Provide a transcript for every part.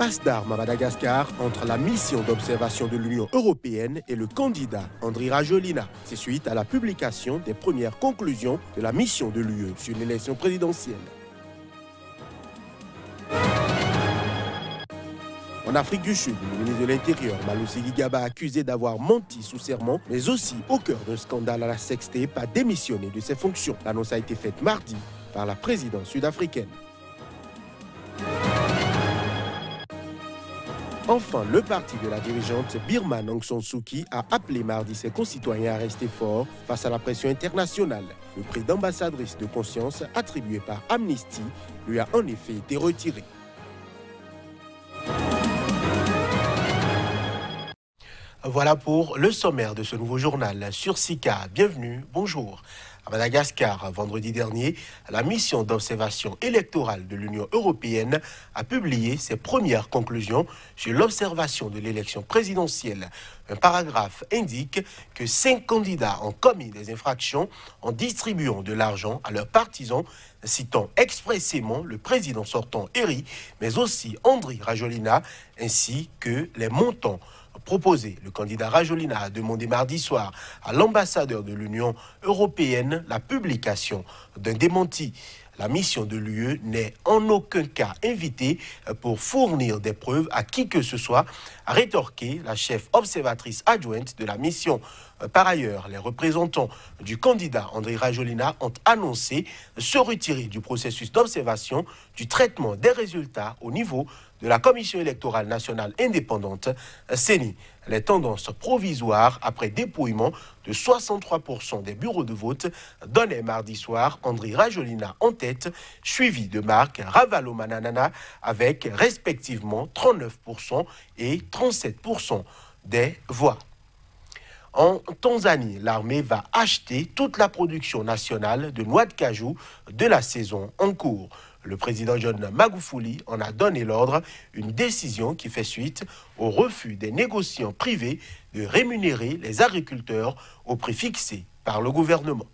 passe d'armes à Madagascar entre la mission d'observation de l'Union européenne et le candidat Andry Rajoelina. C'est suite à la publication des premières conclusions de la mission de l'UE sur l'élection présidentielle. En Afrique du Sud, le ministre de l'Intérieur, Malusi Gigaba, accusé d'avoir menti sous serment, mais aussi au cœur d'un scandale à la sextape, a démissionné de ses fonctions. L'annonce a été faite mardi par la présidence sud-africaine. Enfin, le parti de la dirigeante Birma Aung San Suu Kyi a appelé mardi ses concitoyens à rester forts face à la pression internationale. Le prix d'ambassadrice de conscience attribué par Amnesty lui a en effet été retiré. Voilà pour le sommaire de ce nouveau journal sur Sika. Bienvenue, bonjour. À Madagascar, vendredi dernier, la mission d'observation électorale de l'Union européenne a publié ses premières conclusions sur l'observation de l'élection présidentielle. Un paragraphe indique que 5 candidats ont commis des infractions en distribuant de l'argent à leurs partisans, citant expressément le président sortant Eri, mais aussi Andry Rajoelina, ainsi que les montants proposé. Le candidat Rajoelina a demandé mardi soir à l'ambassadeur de l'Union européenne la publication d'un démenti. La mission de l'UE n'est en aucun cas invitée pour fournir des preuves à qui que ce soit, a rétorqué la chef observatrice adjointe de la mission. Par ailleurs, les représentants du candidat Andry Rajoelina ont annoncé se retirer du processus d'observation du traitement des résultats au niveau de la Commission électorale nationale indépendante, CENI. Les tendances provisoires après dépouillement de 63% des bureaux de vote donnaient mardi soir Andry Rajoelina en tête, suivi de Marc Ravalomanana avec respectivement 39% et 37% des voix. En Tanzanie, l'armée va acheter toute la production nationale de noix de cajou de la saison en cours. Le président John Magufuli en a donné l'ordre, une décision qui fait suite au refus des négociants privés de rémunérer les agriculteurs au prix fixé par le gouvernement.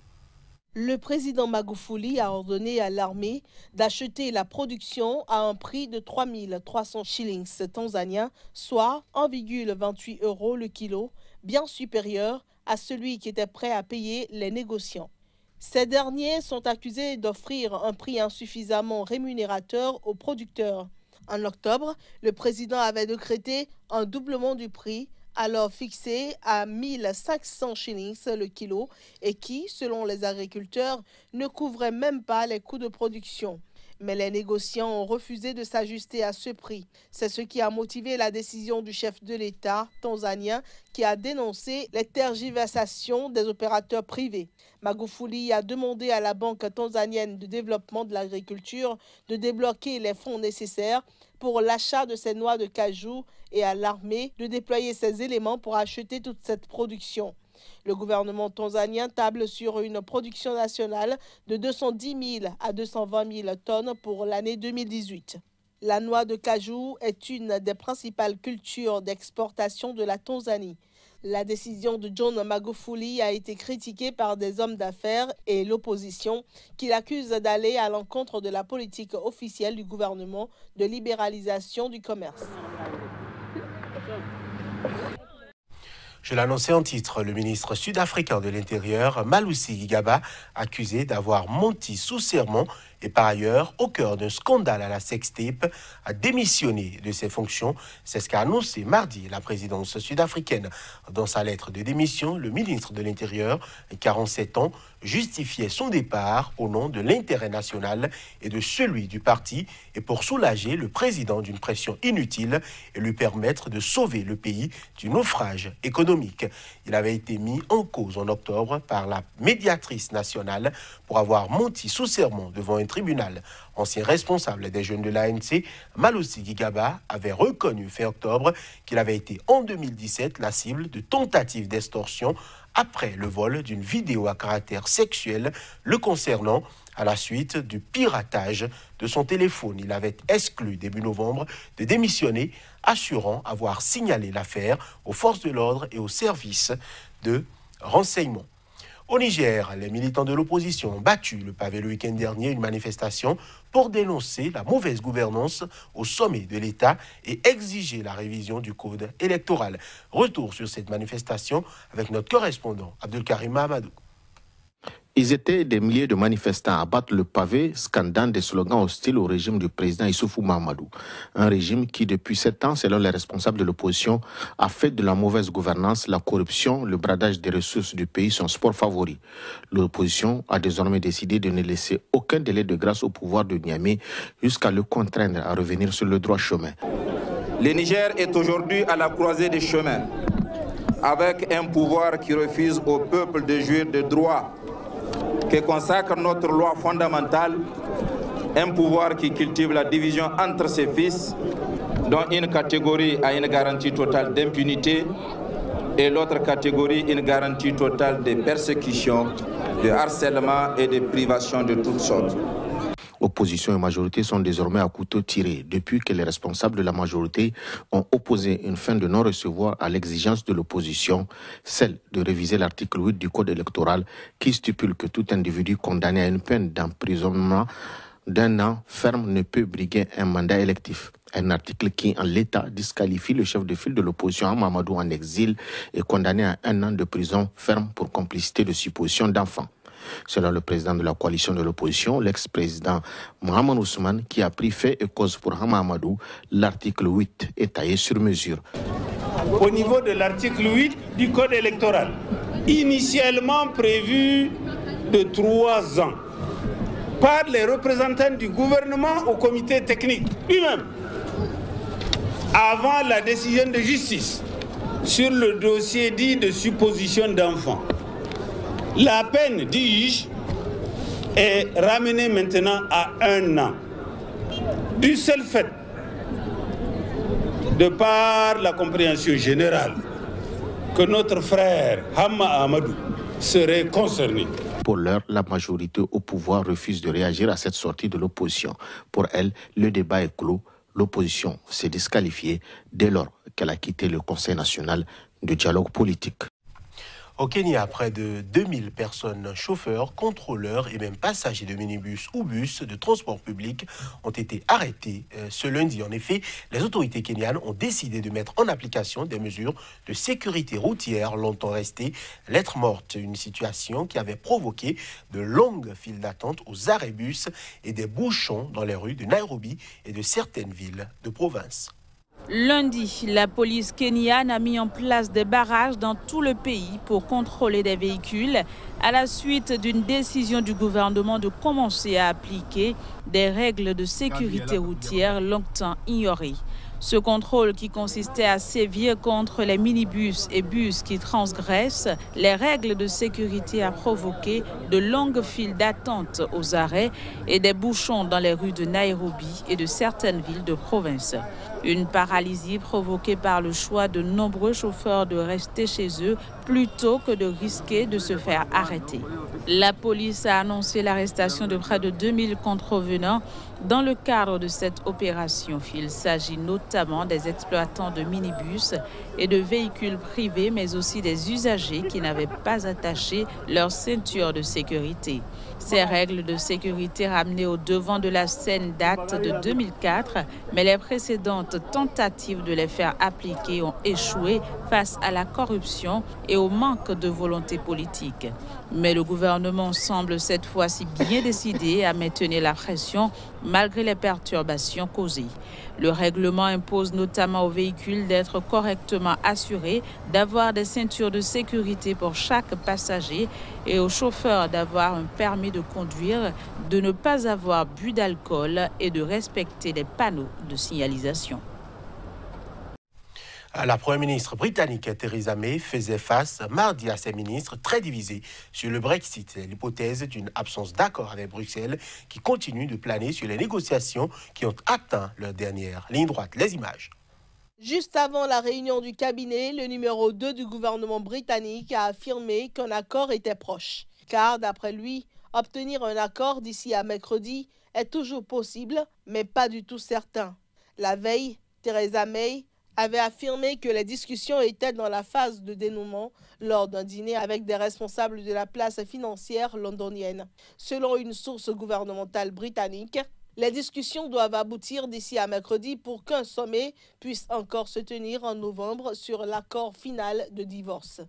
Le président Magufuli a ordonné à l'armée d'acheter la production à un prix de 3 300 shillings tanzaniens, soit 1,28 € le kilo, bien supérieur à celui qui était prêt à payer les négociants. Ces derniers sont accusés d'offrir un prix insuffisamment rémunérateur aux producteurs. En octobre, le président avait décrété un doublement du prix, alors fixé à 1500 shillings le kilo et qui, selon les agriculteurs, ne couvrait même pas les coûts de production. Mais les négociants ont refusé de s'ajuster à ce prix. C'est ce qui a motivé la décision du chef de l'État tanzanien qui a dénoncé les tergiversations des opérateurs privés. Magufuli a demandé à la Banque tanzanienne de développement de l'agriculture de débloquer les fonds nécessaires pour l'achat de ces noix de cajou et à l'armée de déployer ses éléments pour acheter toute cette production. Le gouvernement tanzanien table sur une production nationale de 210 000 à 220 000 tonnes pour l'année 2018. La noix de cajou est une des principales cultures d'exportation de la Tanzanie. La décision de John Magufuli a été critiquée par des hommes d'affaires et l'opposition qui l'accusent d'aller à l'encontre de la politique officielle du gouvernement de libéralisation du commerce. Je l'annonçais en titre, le ministre sud-africain de l'Intérieur, Malusi Gigaba, accusé d'avoir menti sous serment et par ailleurs, au cœur d'un scandale à la sextape, a démissionné de ses fonctions. C'est ce qu'a annoncé mardi la présidence sud-africaine. Dans sa lettre de démission, le ministre de l'Intérieur, 47 ans, justifiait son départ au nom de l'intérêt national et de celui du parti et pour soulager le président d'une pression inutile et lui permettre de sauver le pays du naufrage économique. Il avait été mis en cause en octobre par la médiatrice nationale pour avoir menti sous serment devant un tribunal. Ancien responsable des jeunes de l'ANC, Malusi Gigaba avait reconnu fin octobre qu'il avait été en 2017 la cible de tentatives d'extorsion après le vol d'une vidéo à caractère sexuel le concernant à la suite du piratage de son téléphone. Il avait exclu début novembre de démissionner, assurant avoir signalé l'affaire aux forces de l'ordre et aux services de renseignement. Au Niger, les militants de l'opposition ont battu le pavé le week-end dernier une manifestation pour dénoncer la mauvaise gouvernance au sommet de l'État et exiger la révision du code électoral. Retour sur cette manifestation avec notre correspondant Abdelkarim Mahamadou. Ils étaient des milliers de manifestants à battre le pavé, scandant des slogans hostiles au régime du président Issoufou Mahamadou. Un régime qui, depuis 7 ans, selon les responsables de l'opposition, a fait de la mauvaise gouvernance, la corruption, le bradage des ressources du pays son sport favori. L'opposition a désormais décidé de ne laisser aucun délai de grâce au pouvoir de Niamey jusqu'à le contraindre à revenir sur le droit chemin. Le Niger est aujourd'hui à la croisée des chemins, avec un pouvoir qui refuse au peuple de jouir de droits que consacre notre loi fondamentale, un pouvoir qui cultive la division entre ses fils, dont une catégorie a une garantie totale d'impunité et l'autre catégorie une garantie totale de persécution, de harcèlement et de privation de toutes sortes. Opposition et majorité sont désormais à couteau tiré depuis que les responsables de la majorité ont opposé une fin de non-recevoir à l'exigence de l'opposition, celle de réviser l'article 8 du Code électoral qui stipule que tout individu condamné à une peine d'emprisonnement d'1 an ferme ne peut briguer un mandat électif. Un article qui, en l'état, disqualifie le chef de file de l'opposition, Mahamadou, en exil et condamné à 1 an de prison ferme pour complicité de supposition d'enfant. Selon le président de la coalition de l'opposition, l'ex-président Mohamed Ousmane, qui a pris fait et cause pour Mahamadou, l'article 8 est taillé sur mesure. Au niveau de l'article 8 du Code électoral, initialement prévu de 3 ans, par les représentants du gouvernement au comité technique lui-même, avant la décision de justice sur le dossier dit de supposition d'enfant. La peine, dis-je, est ramenée maintenant à 1 an. Du seul fait, de par la compréhension générale, que notre frère Hamma Amadou serait concerné. Pour l'heure, la majorité au pouvoir refuse de réagir à cette sortie de l'opposition. Pour elle, le débat est clos. L'opposition s'est disqualifiée dès lors qu'elle a quitté le Conseil national de dialogue politique. Au Kenya, près de 2000 personnes, chauffeurs, contrôleurs et même passagers de minibus ou bus de transport public ont été arrêtés ce lundi. En effet, les autorités kenyanes ont décidé de mettre en application des mesures de sécurité routière longtemps restées lettres mortes. Une situation qui avait provoqué de longues files d'attente aux arrêts bus et des bouchons dans les rues de Nairobi et de certaines villes de province. Lundi, la police kenyane a mis en place des barrages dans tout le pays pour contrôler des véhicules à la suite d'une décision du gouvernement de commencer à appliquer des règles de sécurité routière longtemps ignorées. Ce contrôle qui consistait à sévir contre les minibus et bus qui transgressent les règles de sécurité a provoqué de longues files d'attente aux arrêts et des bouchons dans les rues de Nairobi et de certaines villes de province. Une paralysie provoquée par le choix de nombreux chauffeurs de rester chez eux plutôt que de risquer de se faire arrêter. La police a annoncé l'arrestation de près de 2000 contrevenants dans le cadre de cette opération. Il s'agit notamment des exploitants de minibus et de véhicules privés, mais aussi des usagers qui n'avaient pas attaché leur ceinture de sécurité. Ces règles de sécurité ramenées au devant de la scène datent de 2004, mais les précédentes tentatives de les faire appliquer ont échoué face à la corruption et au manque de volonté politique. Mais le gouvernement semble cette fois-ci bien décidé à maintenir la pression malgré les perturbations causées. Le règlement impose notamment aux véhicules d'être correctement assurés, d'avoir des ceintures de sécurité pour chaque passager et aux chauffeurs d'avoir un permis de conduire, de ne pas avoir bu d'alcool et de respecter les panneaux de signalisation. La première ministre britannique Theresa May faisait face mardi à ses ministres très divisés sur le Brexit, l'hypothèse d'une absence d'accord avec Bruxelles qui continue de planer sur les négociations qui ont atteint leur dernière ligne droite. Les images. Juste avant la réunion du cabinet, le numéro 2 du gouvernement britannique a affirmé qu'un accord était proche. Car d'après lui, obtenir un accord d'ici à mercredi est toujours possible, mais pas du tout certain. La veille, Theresa May, avait affirmé que les discussions étaient dans la phase de dénouement lors d'un dîner avec des responsables de la place financière londonienne. Selon une source gouvernementale britannique, les discussions doivent aboutir d'ici à mercredi pour qu'un sommet puisse encore se tenir en novembre sur l'accord final de divorce.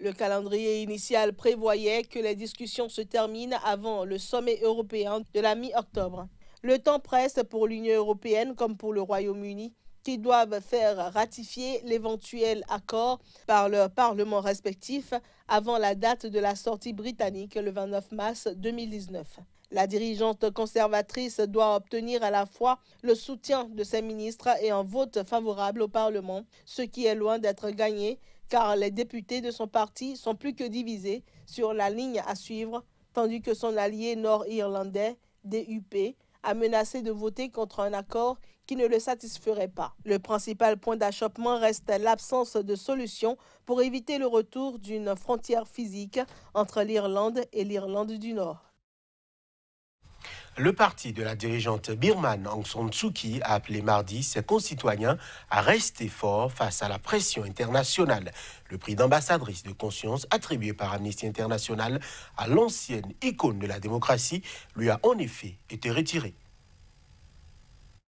Le calendrier initial prévoyait que les discussions se terminent avant le sommet européen de la mi-octobre. Le temps presse pour l'Union européenne comme pour le Royaume-Uni, qui doivent faire ratifier l'éventuel accord par leurs parlements respectifs avant la date de la sortie britannique le 29 mars 2019. La dirigeante conservatrice doit obtenir à la fois le soutien de ses ministres et un vote favorable au Parlement, ce qui est loin d'être gagné car les députés de son parti sont plus que divisés sur la ligne à suivre, tandis que son allié nord-irlandais, DUP, a menacé de voter contre un accord qui ne le satisferait pas. Le principal point d'achoppement reste l'absence de solution pour éviter le retour d'une frontière physique entre l'Irlande et l'Irlande du Nord. Le parti de la dirigeante birmane Aung San Suu Kyi a appelé mardi ses concitoyens à rester forts face à la pression internationale. Le prix d'ambassadrice de conscience attribué par Amnesty International à l'ancienne icône de la démocratie lui a en effet été retiré.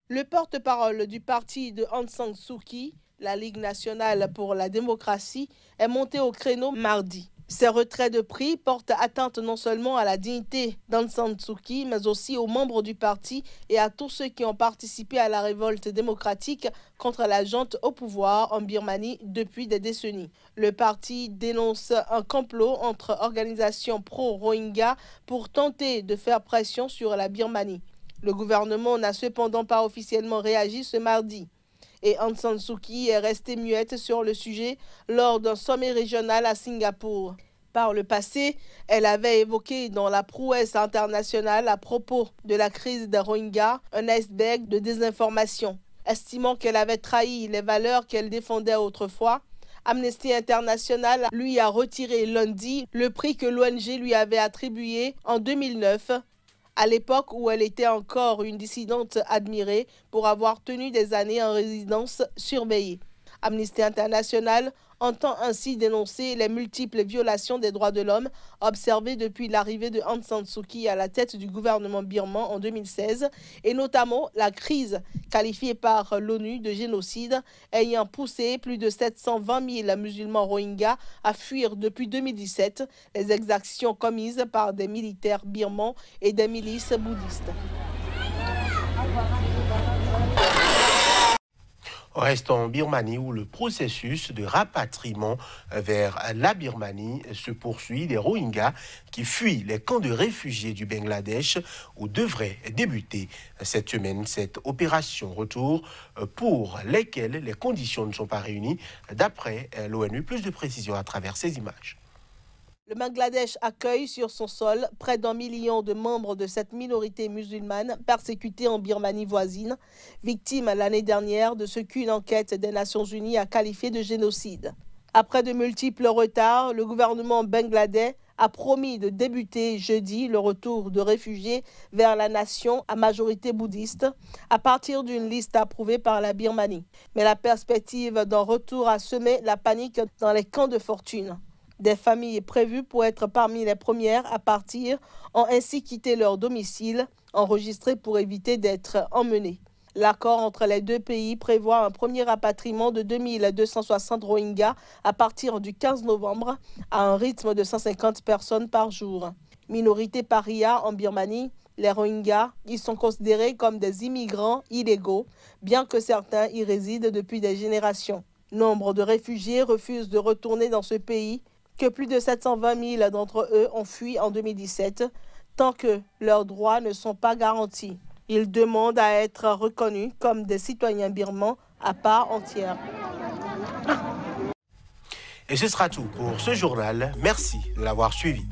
Le porte-parole du parti de Aung San Suu Kyi, la Ligue nationale pour la démocratie, est monté au créneau mardi. Ces retraits de prix portent atteinte non seulement à la dignité d'Aung San Suu Kyi, mais aussi aux membres du parti et à tous ceux qui ont participé à la révolte démocratique contre la junte au pouvoir en Birmanie depuis des décennies. Le parti dénonce un complot entre organisations pro-Rohingya pour tenter de faire pression sur la Birmanie. Le gouvernement n'a cependant pas officiellement réagi ce mardi. Et Aung San Suu Kyi est restée muette sur le sujet lors d'un sommet régional à Singapour. Par le passé, elle avait évoqué dans la prouesse internationale à propos de la crise des Rohingyas un iceberg de désinformation. Estimant qu'elle avait trahi les valeurs qu'elle défendait autrefois, Amnesty International lui a retiré lundi le prix que l'ONG lui avait attribué en 2009, à l'époque où elle était encore une dissidente admirée pour avoir tenu des années en résidence surveillée. Amnesty International entend ainsi dénoncer les multiples violations des droits de l'homme observées depuis l'arrivée de Aung San Suu Kyi à la tête du gouvernement birman en 2016 et notamment la crise qualifiée par l'ONU de génocide ayant poussé plus de 720 000 musulmans rohingyas à fuir depuis 2017 les exactions commises par des militaires birmans et des milices bouddhistes. Restons en Birmanie où le processus de rapatriement vers la Birmanie se poursuit. Les Rohingyas qui fuient les camps de réfugiés du Bangladesh où devrait débuter cette semaine cette opération retour pour lesquelles les conditions ne sont pas réunies d'après l'ONU. Plus de précisions à travers ces images. Le Bangladesh accueille sur son sol près d'1 million de membres de cette minorité musulmane persécutée en Birmanie voisine, victime l'année dernière de ce qu'une enquête des Nations Unies a qualifié de génocide. Après de multiples retards, le gouvernement bangladais a promis de débuter jeudi le retour de réfugiés vers la nation à majorité bouddhiste à partir d'une liste approuvée par la Birmanie. Mais la perspective d'un retour a semé la panique dans les camps de fortune. Des familles prévues pour être parmi les premières à partir ont ainsi quitté leur domicile, enregistré pour éviter d'être emmenés. L'accord entre les deux pays prévoit un premier rapatriement de 2260 Rohingyas à partir du 15 novembre à un rythme de 150 personnes par jour. Minorité paria en Birmanie, les Rohingyas y sont considérés comme des immigrants illégaux, bien que certains y résident depuis des générations. Nombre de réfugiés refusent de retourner dans ce pays, que plus de 720 000 d'entre eux ont fui en 2017, tant que leurs droits ne sont pas garantis. Ils demandent à être reconnus comme des citoyens birmans à part entière. Et ce sera tout pour ce journal. Merci de l'avoir suivi.